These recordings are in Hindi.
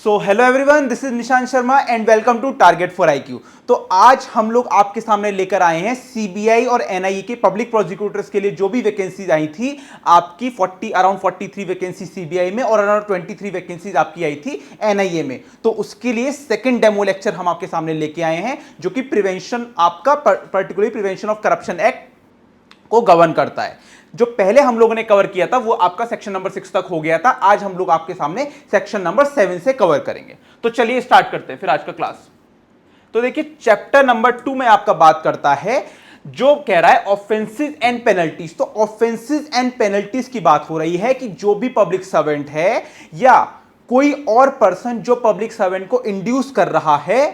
So hello everyone, this is Nishant Sharma and welcome to target for IQ. तो आज हम लोग आपके सामने लेकर आए हैं सीबीआई और एनआईए के पब्लिक प्रोसिक्यूटर्स के लिए जो भी वैकेंसीज आई थी आपकी अराउंड 43 वैकेंसी सीबीआई में और अराउंड 23 वैकेंसीज आपकी आई थी एनआईए में। तो उसके लिए सेकंड डेमो लेक्चर हम आपके सामने लेके आए हैं जो कि प्रिवेंशन आपका particularly prevention of corruption act को गवर्न करता है। जो पहले हम लोगों ने कवर किया था वो आपका सेक्शन नंबर 6 तक हो गया था। आज हम लोग आपके सामने सेक्शन नंबर 7 से कवर करेंगे। तो चलिए स्टार्ट करते हैं फिर आज का क्लास। तो देखिए चैप्टर नंबर 2 में आपका बात करता है जो कह रहा है ऑफेंसेस एंड पेनल्टीज। तो ऑफेंसेस एंड पेनल्टीज की बात हो रही है कि जो भी पब्लिक सर्वेंट है या कोई और पर्सन जो पब्लिक सर्वेंट को इंड्यूस कर रहा है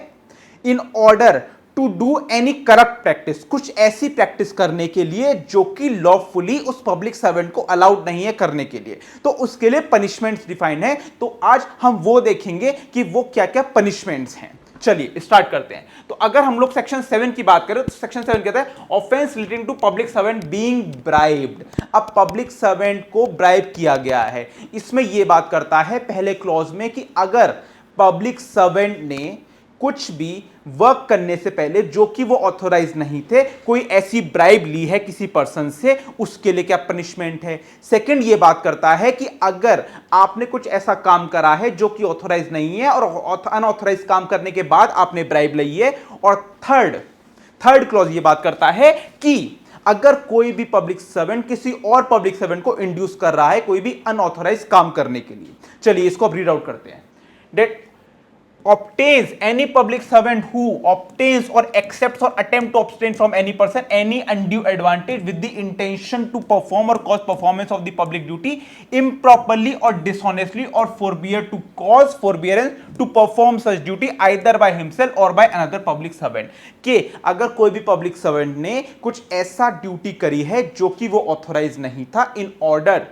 in order to do any corrupt practice, कुछ ऐसी प्रैक्टिस करने के लिए जो कि लॉफुली उस पब्लिक सर्वेंट को अलाउड नहीं है करने के लिए, तो उसके लिए पनिशमेंट्स डिफाइंड है। तो आज हम वो देखेंगे कि वो क्या क्या पनिशमेंट्स हैं। चलिए स्टार्ट करते हैं। तो अगर हम लोग सेक्शन 7 की बात करें तो सेक्शन 7 कहता है offence relating to public servant being bribed. अब पब्लिक सर्वेंट को ब्राइब किया गया है, इसमें यह बात करता है पहले क्लॉज में कि अगर पब्लिक सर्वेंट ने कुछ भी वर्क करने से पहले जो कि वो ऑथोराइज नहीं थे कोई ऐसी ब्राइब ली है किसी पर्सन से, उसके लिए क्या पनिशमेंट है। सेकंड ये बात करता है कि अगर आपने कुछ ऐसा काम करा है जो कि ऑथोराइज नहीं है और अनऑथोराइज काम करने के बाद आपने ब्राइब ली है। और थर्ड क्लॉज ये बात करता है कि अगर कोई भी पब्लिक सर्वेंट किसी और पब्लिक सर्वेंट को इंड्यूस कर रहा है कोई भी अनऑथोराइज काम करने के लिए। चलिए इसको अब रीड आउट करते हैं। That obtains any public servant who obtains or accepts or attempt to obtain from any person any undue advantage with the intention to perform or cause performance of the public duty improperly or dishonestly or forbear to cause forbearance to perform such duty either by himself or by another public servant। कि अगर कोई भी पब्लिक सर्वेंट ने कुछ ऐसा ड्यूटी करी है जो कि वो ऑथोराइज नहीं था in order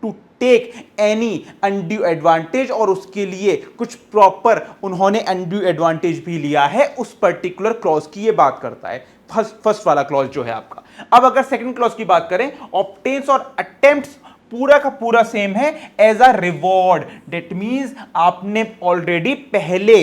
to take any undue advantage, और उसके लिए कुछ प्रॉपर उन्होंने अनड्यू एडवांटेज भी लिया है, उस पर्टिकुलर क्लॉज की ये बात करता है। फर्स्ट वाला क्लॉज जो है आपका। अब अगर सेकंड क्लॉज की बात करें ऑब्टेन्स और अटेम्प्ट्स पूरा का पूरा सेम है as a reward. That means आपने ऑलरेडी पहले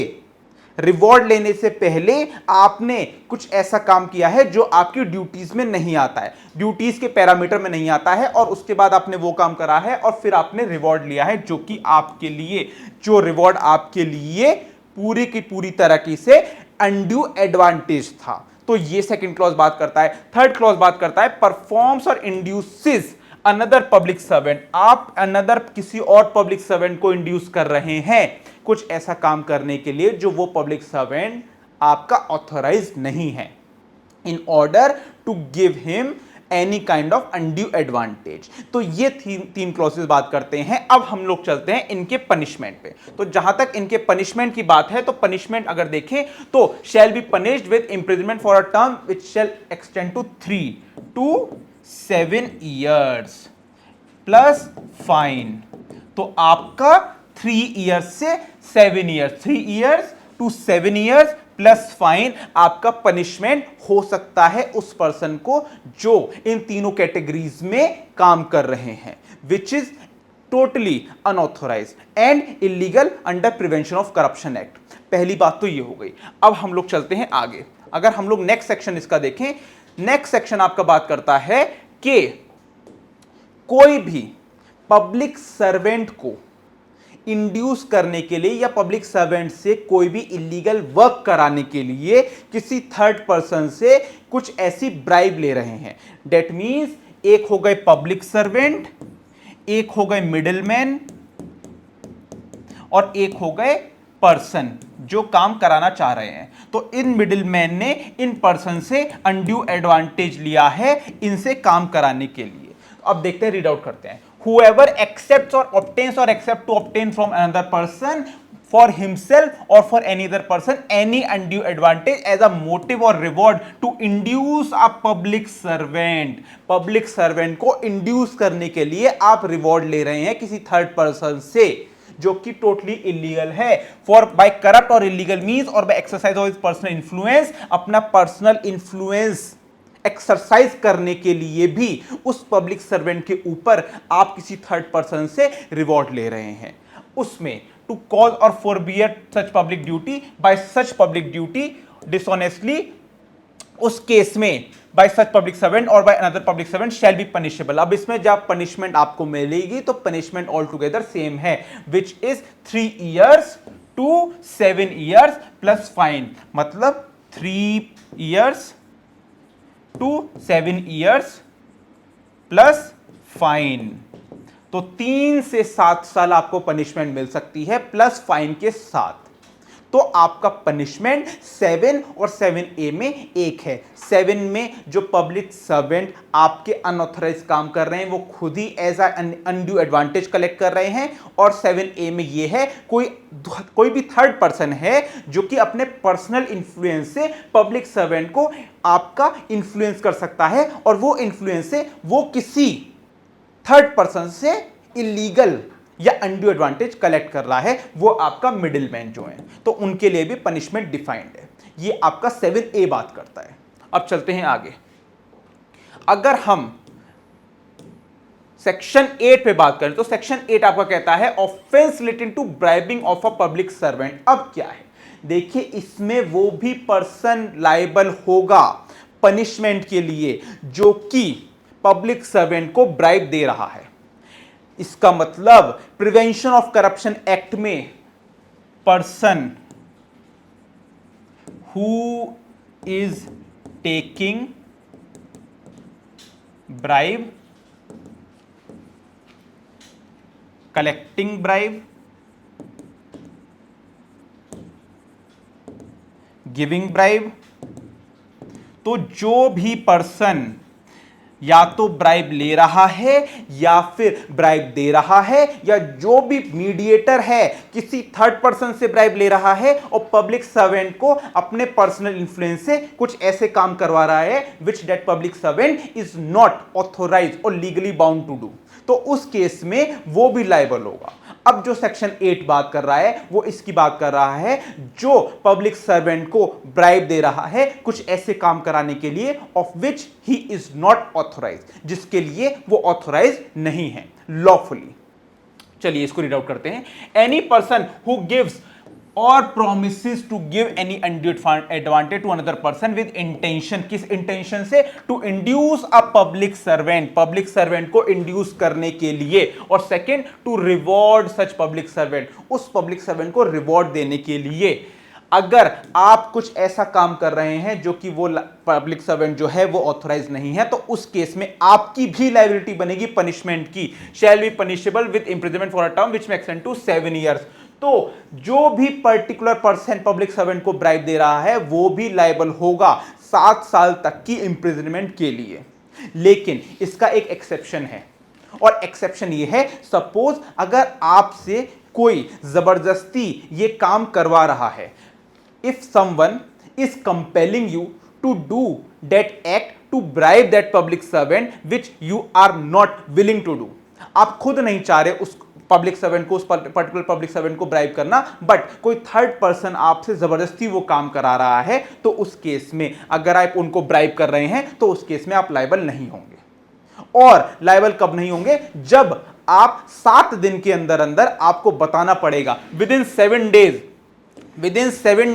रिवॉर्ड लेने से पहले आपने कुछ ऐसा काम किया है जो आपकी ड्यूटीज में नहीं आता है, ड्यूटीज के पैरामीटर में नहीं आता है, और उसके बाद आपने वो काम करा है और फिर आपने रिवॉर्ड लिया है जो कि आपके लिए जो रिवॉर्ड आपके लिए पूरी की पूरी तरीके से अनड्यू एडवांटेज था। तो ये सेकंड क्लॉज बात करता है। थर्ड क्लॉज बात करता है परफॉर्म्स और इंड्यूसेस अनदर पब्लिक सर्वेंट। आप अनदर किसी और पब्लिक सर्वेंट को इंड्यूस कर रहे हैं कुछ ऐसा काम करने के लिए जो वो पब्लिक सर्वेंट आपका ऑथोराइज नहीं है, in order to give him any kind of undue advantage. तो ये तीन क्लॉसेस बात करते हैं। अब हम लोग चलते हैं इनके पनिशमेंट पे। तो जहां तक इनके पनिशमेंट की बात है तो पनिशमेंट अगर देखें तो shall be punished with imprisonment for a term which shall extend to 3 to 7 years plus fine. तो आपका 3 years से 7 years, 3 years to 7 years plus fine आपका पनिशमेंट हो सकता है उस पर्सन को जो इन तीनों कैटेगरीज में काम कर रहे हैं, which is totally unauthorise and illegal under prevention of corruption act. पहली बात तो ये हो गई। अब हम लोग चलते हैं आगे। अगर हम लोग नेक्स्ट सेक्शन इसका देखें, नेक्स्ट सेक्शन आपका बात करता है कि कोई भी पब्लिक सर्वेंट को इंड्यूस करने के लिए या पब्लिक सर्वेंट से कोई भी इलीगल वर्क कराने के लिए किसी थर्ड पर्सन से कुछ ऐसी ब्राइब ले रहे हैं। दैट मींस एक हो गए पब्लिक सर्वेंट, एक हो गए मिडिलमैन और एक हो गए पर्सन जो काम कराना चाह रहे हैं। तो इन मिडिलमैन ने इन पर्सन से अनड्यू एडवांटेज लिया है इनसे काम कराने के लिए। अब देखते हैं, रीड आउट करते हैं। Whoever accepts or obtains or accept to obtain from another person for himself or for any other person any undue advantage as a motive or reward to induce a public servant। Public servant को इंड्यूस करने के लिए आप रिवॉर्ड ले रहे हैं किसी थर्ड पर्सन से जो कि टोटली इलीगल है, फॉर बाय करप्ट और इलीगल मींस और by exercise of personal influence, अपना पर्सनल इन्फ्लुएंस एक्सरसाइज करने के लिए भी उस पब्लिक सर्वेंट के ऊपर आप किसी थर्ड पर्सन से रिवॉर्ड ले रहे हैं। उसमें टू कॉज और forbear such public duty by such public duty dishonestly, उस केस में बाय सच पब्लिक सर्वेंट और by another public servant shall be punishable. अब इसमें जब पनिशमेंट आपको मिलेगी तो पनिशमेंट ऑल टुगेदर सेम है, which is 3 years to 7 years plus fine, मतलब 3 years to 7 years plus fine. तो 3 से 7 साल आपको पनिशमेंट मिल सकती है प्लस फाइन के साथ। तो आपका पनिशमेंट 7 और 7A में एक है। 7 में जो पब्लिक सर्वेंट आपके अनऑथराइज काम कर रहे हैं वो खुद ही एज अनड्यू एडवांटेज कलेक्ट कर रहे हैं, और 7A में ये है कोई भी थर्ड पर्सन है जो कि अपने पर्सनल इन्फ्लुएंस से पब्लिक सर्वेंट को आपका इन्फ्लुएंस कर सकता है, और वो इन्फ्लुएंस से वो किसी थर्ड पर्सन से इलीगल या अनड्यू एडवांटेज कलेक्ट कर रहा है, वो आपका मिडिल मैन जो है, तो उनके लिए भी पनिशमेंट डिफाइंड है। ये आपका 7A बात करता है। अब चलते हैं आगे। अगर हम सेक्शन 8 पे बात करें तो सेक्शन 8 आपका कहता है offence related to bribing of a public servant. अब क्या है, देखिए इसमें वो भी पर्सन लायबल होगा पनिशमेंट के लिए जो कि पब्लिक सर्वेंट को ब्राइब दे रहा है। इसका मतलब प्रिवेंशन ऑफ करप्शन एक्ट में person who is taking bribe, collecting bribe, giving bribe, तो जो भी पर्सन या तो ब्राइब ले रहा है या फिर ब्राइब दे रहा है, या जो भी मीडिएटर है किसी थर्ड पर्सन से ब्राइब ले रहा है और पब्लिक सर्वेंट को अपने पर्सनल इन्फ्लुएंस से कुछ ऐसे काम करवा रहा है which that public servant is not authorise और लीगली बाउंड टू डू, तो उस केस में वो भी लायबल होगा। अब जो सेक्शन 8 बात कर रहा है वो इसकी बात कर रहा है जो पब्लिक सर्वेंट को ब्राइब दे रहा है कुछ ऐसे काम कराने के लिए of which he is not authorise, जिसके लिए वो ऑथोराइज नहीं है लॉफुली। चलिए इसको रीड आउट करते हैं। एनी पर्सन हु गिव्स और promises to give any undue advantage to another person with intention, किस इंटेंशन से, to induce a public servant, public servant को इंड्यूस करने के लिए, और second to reward such public servant, उस पब्लिक सर्वेंट को रिवॉर्ड देने के लिए। अगर आप कुछ ऐसा काम कर रहे हैं जो कि वो पब्लिक सर्वेंट जो है वो ऑथराइज नहीं है, तो उस केस में आपकी भी लायबिलिटी बनेगी पनिशमेंट की, शैल be punishable with imprisonment for a term विच में एक्सटेंड टू 7 years। तो जो भी पर्टिकुलर पर्सन पब्लिक सर्वेंट को ब्राइब दे रहा है वो भी लायबल होगा 7 साल तक की इंप्रिजनमेंट के लिए। लेकिन इसका एक एक्सेप्शन है, और एक्सेप्शन ये है, सपोज अगर आपसे कोई जबरदस्ती ये काम करवा रहा है, if someone is compelling you to do that act to bribe that public servant which you are not willing to do, आप खुद नहीं चाह रहे उस पब्लिक सर्वेंट को, उस पर्टिकुलर पब्लिक सर्वेंट को ब्राइब करना, बट कोई थर्ड पर्सन आपसे जबरदस्ती वो काम करा रहा है, तो उस केस में अगर आप उनको ब्राइब कर रहे हैं तो उस केस में आप लायबल नहीं होंगे। और लायबल कब नहीं होंगे, जब आप 7 दिन के अंदर अंदर आपको बताना पड़ेगा, within 7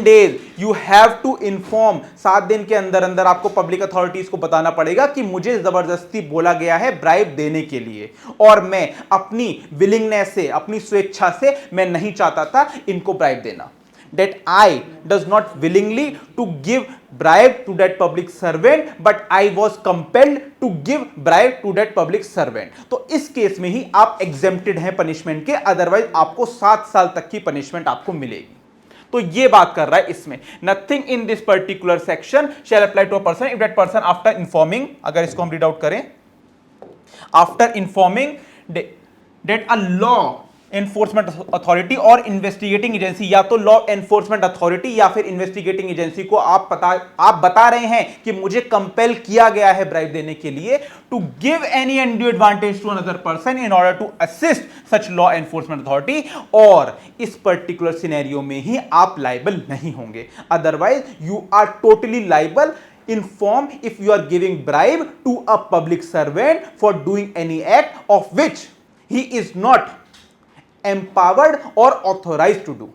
days you have to inform, 7 दिन के अंदर अंदर आपको पब्लिक अथॉरिटीज को बताना पड़ेगा कि मुझे जबरदस्ती बोला गया है ब्राइब देने के लिए, और मैं अपनी विलिंगनेस से, अपनी स्वेच्छा से मैं नहीं चाहता था इनको ब्राइब देना, that I does not willingly to give bribe to that public servant but I was compelled to give bribe to that public servant। तो इस केस में ही आप exempted हैं पनिशमेंट के, अदरवाइज आपको 7 साल तक की पनिशमेंट आपको मिलेगी। तो ये बात कर रहा है इसमें, nothing in this particular section shall apply to a person if that person after informing, अगर इसको हम रीड आउट करें, after informing that a law enforcement authority और इन्वेस्टिगेटिंग एजेंसी, या तो लॉ एनफोर्समेंट अथॉरिटी या फिर इन्वेस्टिगेटिंग एजेंसी को आप बता रहे हैं कि मुझे कंपेल किया गया है ब्राइब देने के लिए, to give any undue advantage to another person in order to assist such law enforcement authority, और इस पर्टिकुलर सिनेरियो में ही आप लायबल नहीं होंगे, otherwise you are totally liable in form if you are giving bribe to a public servant for doing any act of which he is not empowered और ऑथोराइज टू डू।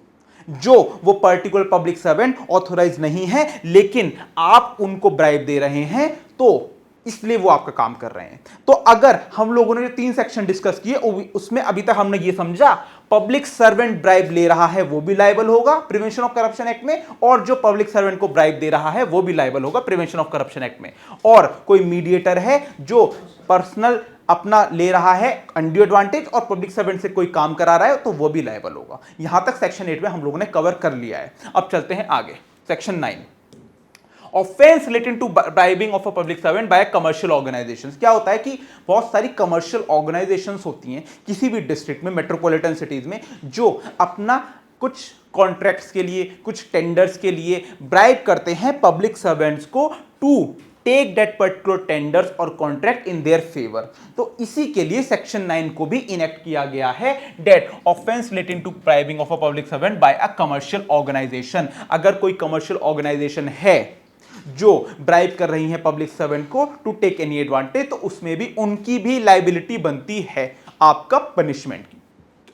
जो वो पर्टिकुलर पब्लिक सर्वेंट ऑथोराइज नहीं है लेकिन आप उनको ब्राइब दे रहे हैं तो इसलिए वो आपका काम कर रहे हैं। तो अगर हम लोगों ने जो 3 सेक्शन डिस्कस किए उसमें अभी तक हमने ये समझा पब्लिक सर्वेंट ब्राइब ले रहा है वो भी लायबल होगा प्रिवेंशन ऑफ करप्शन एक्ट में, और जो पब्लिक सर्वेंट को ब्राइब दे रहा है वो भी लायबल होगा प्रिवेंशन ऑफ करप्शन एक्ट में। और कोई मीडिएटर है जो पर्सनल अपना ले रहा है अनड्यू एडवांटेज और पब्लिक सर्वेंट से कोई काम करा रहा है तो वो भी लायबल होगा। यहां तक सेक्शन 8 में हम लोगों ने कवर कर लिया है। अब चलते हैं आगे, section 9, offence related to bribing of a public servant by commercial organisations. क्या होता है कि बहुत सारी कमर्शियल ऑर्गेनाइजेशंस होती हैं किसी भी डिस्ट्रिक्ट में, मेट्रोपॉलिटन सिटीज में, जो अपना कुछ कॉन्ट्रैक्ट्स के लिए, कुछ टेंडर्स के लिए ब्राइब करते हैं पब्लिक सर्वेंट्स को to take that particular tenders और कॉन्ट्रैक्ट इन देयर फेवर। तो इसी के लिए सेक्शन 9 को भी इनेक्ट किया गया है, that offence relating to bribing of a public servant by a commercial organisation. अगर कोई कमर्शियल ऑर्गेनाइजेशन है जो ब्राइब कर रही है पब्लिक सर्वेंट को टू टेक एनी एडवांटेज, तो उसमें भी उनकी भी लायबिलिटी बनती है आपका पनिशमेंट की।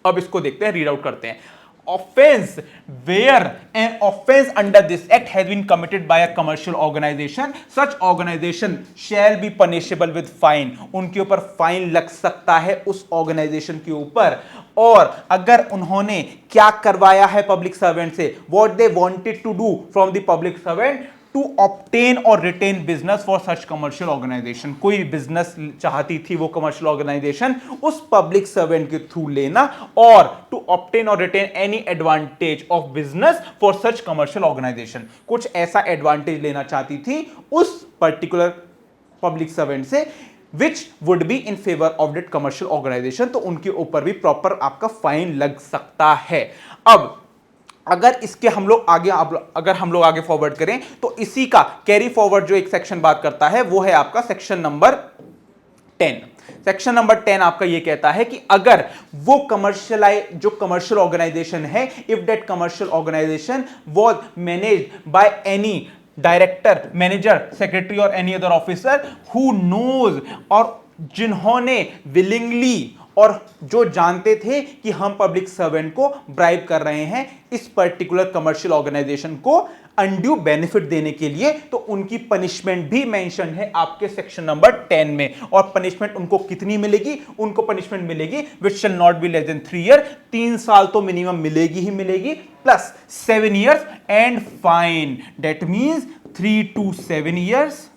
अब इसको देखते हैं, रीड आउट करते हैं। Offense where an offense under this act has been committed by a commercial organization, such organization shall be punishable with fine। उनके ऊपर फाइन लग सकता है उस ऑर्गेनाइजेशन के ऊपर। और अगर उन्होंने क्या करवाया है पब्लिक सर्वेंट से, what they wanted to do from the public servant to obtain और retain business for such commercial organisation. कोई बिजनेस चाहती थी वो कमर्शियल ऑर्गेनाइजेशन उस पब्लिक सर्वेंट के थ्रू लेना, और टू ऑब्टेन और retain any advantage of business for such commercial organisation. कुछ ऐसा एडवांटेज लेना चाहती थी उस पर्टिकुलर पब्लिक सर्वेंट से which would be in favour of that commercial organisation. तो उनके ऊपर भी प्रॉपर आपका फाइन लग सकता है। अब अगर इसके हम लोग आगे फॉरवर्ड करें तो इसी का कैरी फॉरवर्ड जो एक सेक्शन बात करता है वो है आपका सेक्शन नंबर 10। सेक्शन नंबर 10 आपका ये कहता है कि अगर वो कमर्शियल ऑर्गेनाइजेशन है, if that commercial organisation was managed by any director, manager, secretary और any other officer who knows, और जिन्होंने विलिंगली और जो जानते थे कि हम पब्लिक सर्वेंट को ब्राइब कर रहे हैं इस पर्टिकुलर कमर्शियल ऑर्गेनाइजेशन को अनड्यू बेनिफिट देने के लिए, तो उनकी पनिशमेंट भी मेंशन है आपके सेक्शन नंबर 10 में। और पनिशमेंट उनको कितनी मिलेगी? उनको पनिशमेंट मिलेगी which shall not be less than 3 year, 3 साल तो मिनिमम मिलेगी ही मिलेगी, plus 7 years and fine. That means 3 to 7 years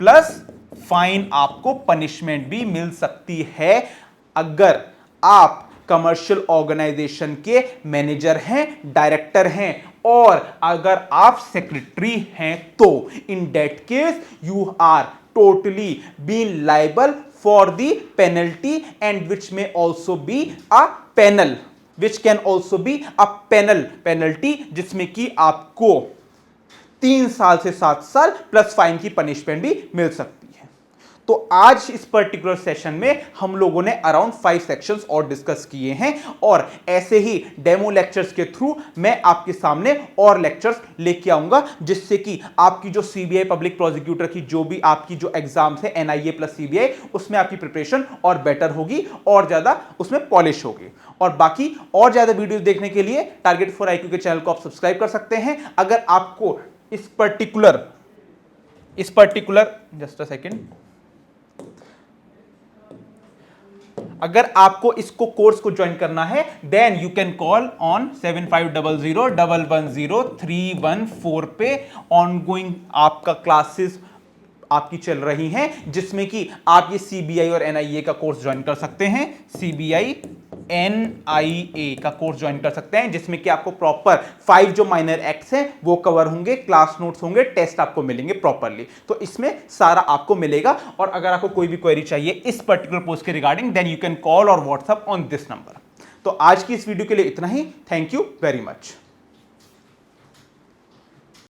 plus fine आपको पनिशमेंट भी मिल सकती है अगर आप कमर्शियल ऑर्गेनाइजेशन के मैनेजर हैं, डायरेक्टर हैं, और अगर आप सेक्रेटरी हैं तो in that case you are totally been liable for the penalty and which में also be a panel, which can also be a penalty, जिसमें कि आपको 3 साल से 7 साल प्लस फाइन की पनिशमेंट भी मिल सकती है। तो आज इस पर्टिकुलर सेशन में हम लोगों ने अराउंड 5 सेक्शंस और डिस्कस किए हैं, और ऐसे ही डेमो लेक्चर्स के थ्रू मैं आपके सामने और लेक्चर्स लेके आऊंगा, जिससे कि आपकी जो सीबीआई पब्लिक प्रोसिक्यूटर की जो भी आपकी जो एग्जाम्स है एनआईए प्लस सीबीआई, उसमें आपकी प्रिपरेशन और बेटर होगी और ज्यादा उसमें पॉलिश होगी। और बाकी और ज्यादा वीडियोस देखने के लिए टारगेट फॉर आईक्यू के चैनल को आप सब्सक्राइब कर सकते हैं। अगर आपको इस पर्टिकुलर जस्ट अ सेकेंड, अगर आपको इसको कोर्स को ज्वाइन करना है then you can call on 7500110314 पे। ऑनगोइंग आपका क्लासेस आपकी चल रही हैं, जिसमें कि आप ये सीबीआई और एनआईए का कोर्स ज्वाइन कर सकते हैं। सीबीआई एनआईए का कोर्स ज्वाइन कर सकते हैं, जिसमें कि आपको प्रॉपर 5 जो माइनर एक्ट्स हैं वो कवर होंगे, क्लास नोट्स होंगे, टेस्ट आपको मिलेंगे प्रॉपरली। तो इसमें सारा आपको मिलेगा। और अगर आपको कोई भी क्वेरी चाहिए इस पर्टिकुलर पोस्ट के regarding, then you can call और व्हाट्सएप ऑन दिस नंबर। तो आज की इस वीडियो के लिए इतना ही। Thank you very much.